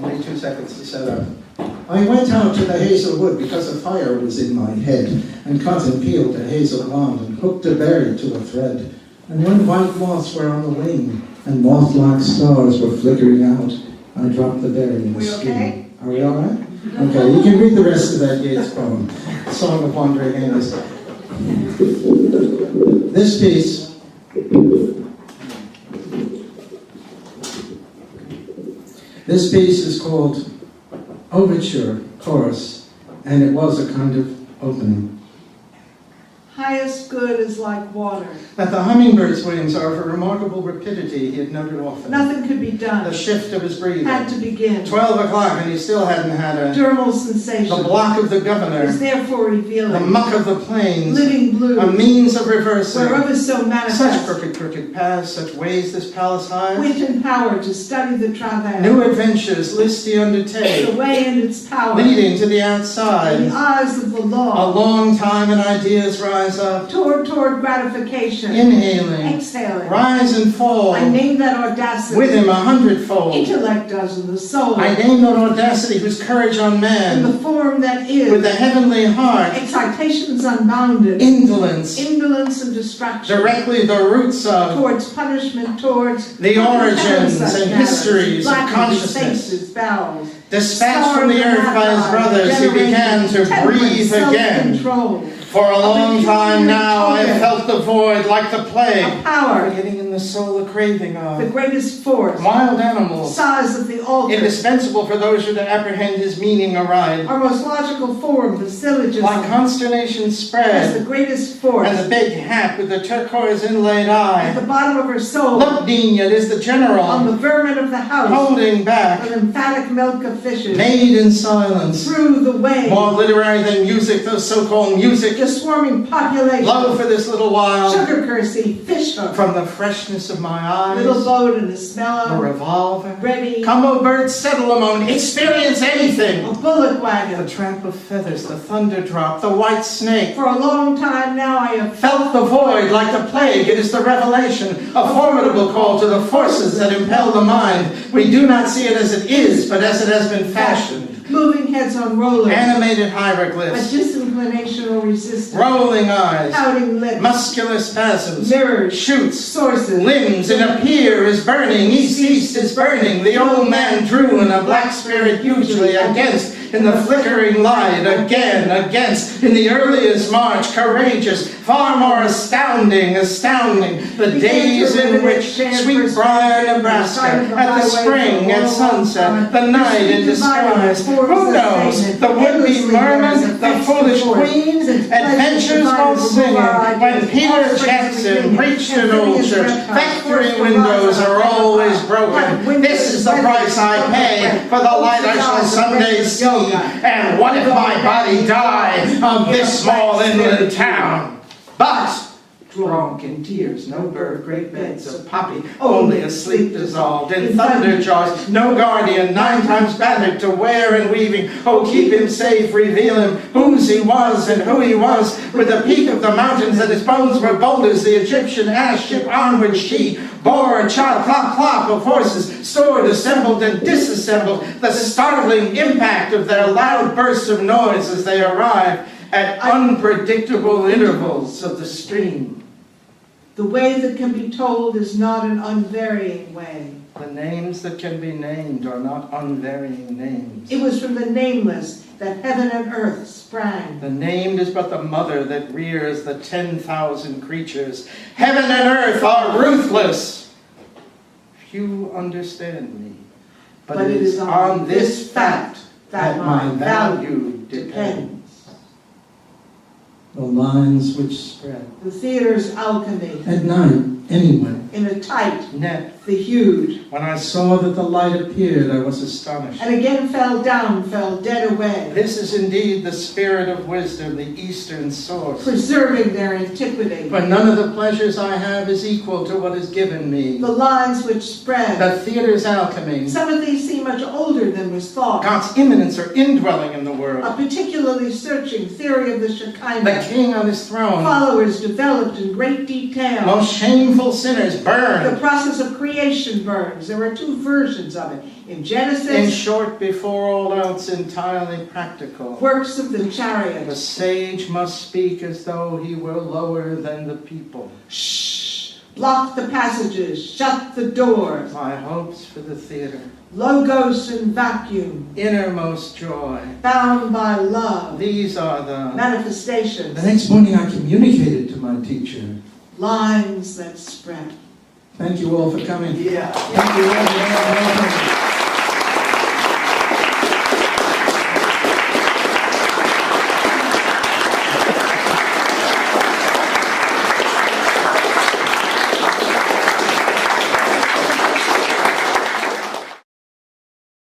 Only 2 seconds to set up. I went out to the hazel wood because a fire was in my head, and cut and peeled a hazel wand, and hooked a berry to a thread. And when white moths were on the wing, and moth-like stars were flickering out, I dropped the berry in the skin. Okay? Are we all right? Okay, you can read the rest of that Yeats poem, Song of Wandering Aimless. This piece is called Overture Chorus, and it was a kind of opening. Highest good is like water. That the hummingbird's wings are of a remarkable rapidity he had noted often. Nothing could be done. The shift of his breathing. Had to begin. 12 o'clock and he still hadn't had a... Dermal sensation. The block of the governor. Is therefore revealing. The muck of the plains. Living blue. A means of reversing. Whereof is so manifest. Such crooked paths, such ways this palace hides. Wit and power to study the travail. New adventures listy undertake. The way and its power. Leading to the outside. In the eyes of the law. A long time and ideas rise up. Toward gratification. Inhaling. Exhaling. Rise and fall. I name that audacity. With him 100-fold. Intellect does in the soul. I name that audacity whose courage on man. In the form that is. With the heavenly heart. Excitations unbounded. Indolence. Indolence and distraction. Directly the roots of. Towards punishment, towards. The origins and histories of consciousness. Faces, bowels. Dispatched from the earth by his brothers, he began to breathe again. For a long time now, I have felt the void like the plague. A power. Getting in the soul a craving of. The greatest force. Wild animals. Size of the altar. Indispensable for those who to apprehend his meaning aright. Our most logical form, the syllogism. Like consternation spread. As the greatest force. And the big hat with the turquoise inlaid eye. At the bottom of her soul. Look, Nina, it is the general. On the vermin of the house. Holding back. An emphatic milk of fishes. Made in silence. Through the way. More literary than music, though so-called music. The swarming population. Low for this little while. Sugar cursey, fish hook. From the freshness of my eyes. Little boat and the smell of. A revolver. Ready. Come, O birds, settle a moment. Experience anything. A bullock wagon. The tramp of feathers, the thunder drop, the white snake. For a long time now I have felt the void like the plague. It is the revelation, a formidable call to the forces that impel the mind. We do not see it as it is, but as it has been fashioned. Moving heads on rollers. Animated A hieroglyphs. disinclination or resistance. Rolling eyes. Pouting lips. Muscular spasms. Mirrors. Shoots. Sources. Limbs. And a pier is burning. East is burning. The old man drew in a black spirit hugely against. In the flickering light, again, against, in the earliest march, courageous, far more astounding, the days in which Sweetbriar, Nebraska, at the spring, at sunset, the night in disguise, who knows, the would-be merman, the foolish queen, adventures while singing, when Peter Jackson preached in old church, factory windows are always broken, this is the price I pay for the light I shall someday see. And what if my body die of this small inland town? But, drunk in tears, no bird, great beds of poppy, only a sleep dissolved in thunder jars, no guardian, 9 times battered to wear and weaving. Oh, keep him safe, reveal him, whose he was and who he was, with the peak of the mountains that his bones were boulders, the Egyptian ass ship onward she bore a child, clop, clop of horses, stored, assembled, and disassembled, the startling impact of their loud bursts of noise as they arrived at unpredictable intervals of the stream. The way that can be told is not an unvarying way. The names that can be named are not unvarying names. It was from the nameless that heaven and earth sprang. The named is but the mother that rears the 10,000 creatures. Heaven and earth are ruthless. Few understand me, but it is on this fact that my value depends. The lines which spread. The theater's alchemy. At night, anyway. In a tight net. The hued. When I saw that the light appeared, I was astonished. And again fell down, fell dead away. This is indeed the spirit of wisdom, the eastern source. Preserving their antiquity. But none of the pleasures I have is equal to what is given me. The lines which spread. The theater's alchemy. Some of these seem much older than was thought. God's immanence or indwelling in the world. A particularly searching theory of the Shekinah. The king on his throne. Followers developed in great detail. Most shameful sinners says burn. The process of creation burns. There are two versions of it. In In Genesis, short, before all else entirely practical, works of the the chariot. sage must speak as though he were lower than the people. Shh. Block the passages. Shut the doors. My hopes for the theater, Logos and vacuum. innermost joy, Bound by love. these are the... Manifestations. The next morning I communicated to my teacher. Lines that spread. Thank you all for coming. Yeah. Thank you all.